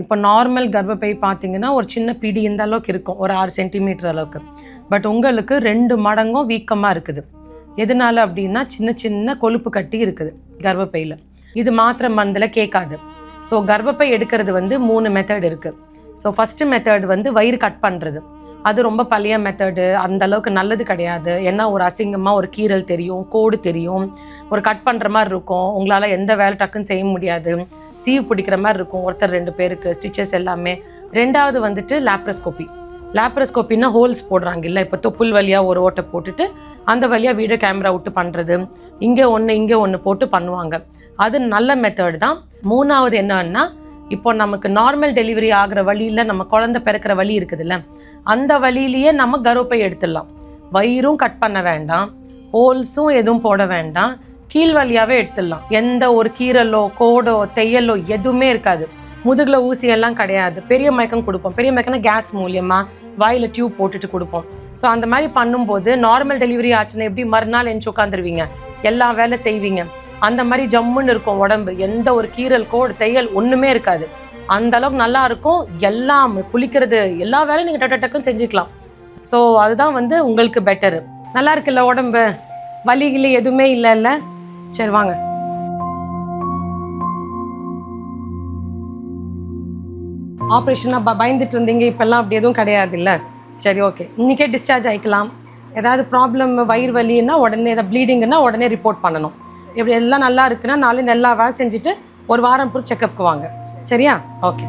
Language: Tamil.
இப்போ நார்மல் கர்ப்பப்பை பார்த்தீங்கன்னா ஒரு சின்ன பிடி இந்த அளவுக்கு இருக்கும், ஒரு 6 சென்டிமீட்டர் அளவுக்கு. பட் உங்களுக்கு 2 மடங்கும் வீக்கமாக இருக்குது. எதனால அப்படின்னா சின்ன சின்ன கொழுப்பு கட்டி இருக்குது கர்ப்பப்பையில். இது மாத்திரை மருந்தில் கேட்காது. ஸோ கர்ப்பப்பை எடுக்கிறது 3 மெத்தட் இருக்குது. ஸோ ஃபஸ்ட்டு மெத்தட் வயிறு கட் பண்ணுறது. அது ரொம்ப பழைய மெத்தடு, அந்த அளவுக்கு நல்லது கிடையாது. ஏன்னா ஒரு அசிங்கமாக ஒரு கீரல் தெரியும், கோடு தெரியும், ஒரு கட் பண்ணுற மாதிரி இருக்கும், உங்களால் எந்த வேலை டக்குன்னு செய்ய முடியாது, சீவ் பிடிக்கிற மாதிரி இருக்கும் ஒருத்தர் 2 பேருக்கு, ஸ்டிச்சஸ் எல்லாமே. ரெண்டாவது லேப்ரோஸ்கோபி. லேப்ரோஸ்கோப்பின்னா ஹோல்ஸ் போடுறாங்க இல்லை, இப்போ தொப்புள் வழியாக ஒரு ஓட்டை போட்டுட்டு அந்த வழியாக வீடியோ கேமரா விட்டு பண்ணுறது. இங்கே ஒன்று போட்டு பண்ணுவாங்க. அது நல்ல மெத்தட் தான். மூணாவது என்னன்னா, இப்போ நமக்கு நார்மல் டெலிவரி ஆகிற வழியில் நம்ம குழந்தை பிறக்கிற வழி இருக்குதுல்ல, அந்த வழியிலேயே நம்ம கர்ப்பப்பை எடுத்துடலாம். வயிறும் கட் பண்ண வேண்டாம், ஹோல்ஸும் எதுவும் போட வேண்டாம், கீழ் வழியாகவே எடுத்துடலாம். எந்த ஒரு கீரலோ கோடோ தையலோ எதுவுமே இருக்காது. முதுகில் ஊசியெல்லாம் கிடையாது. பெரிய மயக்கம் கொடுப்போம். பெரிய மயக்கம்னா கேஸ் மூலியமாக வாயில் டியூப் போட்டுட்டு கொடுப்போம். ஸோ அந்த மாதிரி பண்ணும்போது நார்மல் டெலிவரி ஆச்சுன்னா எப்படி மறுநாள் எஞ்சி உட்காந்துருவீங்க, எல்லா வேலை செய்வீங்க. அந்த மாதிரி ஜம்முன்னு இருக்கும் உடம்பு. எந்த ஒரு கீரல் கோடு தையல் ஒன்றுமே இருக்காது. அந்த அளவுக்கு நல்லா இருக்கும். எல்லாம் குளிக்கிறது எல்லா வேலையும் நீங்கள் டக்குன்னு செஞ்சுக்கலாம். ஸோ அதுதான் உங்களுக்கு பெட்டரு. நல்லா இருக்குல்ல உடம்பு, வலிகள் எதுவுமே இல்லைல்ல. சரி வாங்க. ஆப்ரேஷனாக பயந்துட்டு இருந்தீங்க, இப்போல்லாம் அப்படி எதுவும் கிடையாது இல்லை. சரி ஓகே, இன்றைக்கே டிஸ்சார்ஜ் ஆகிக்கலாம். ஏதாவது ப்ராப்ளம் வயிறு வலின்னா உடனே, ஏதாவது ப்ளீடிங்னா உடனே ரிப்போர்ட் பண்ணணும். இப்படி எல்லாம் நல்லா இருக்குன்னா நாளை நல்லா வேலை செஞ்சுட்டு ஒரு வாரம் பொறுத்து செக்கப்புக்கு வாங்க. சரியா? ஓகே.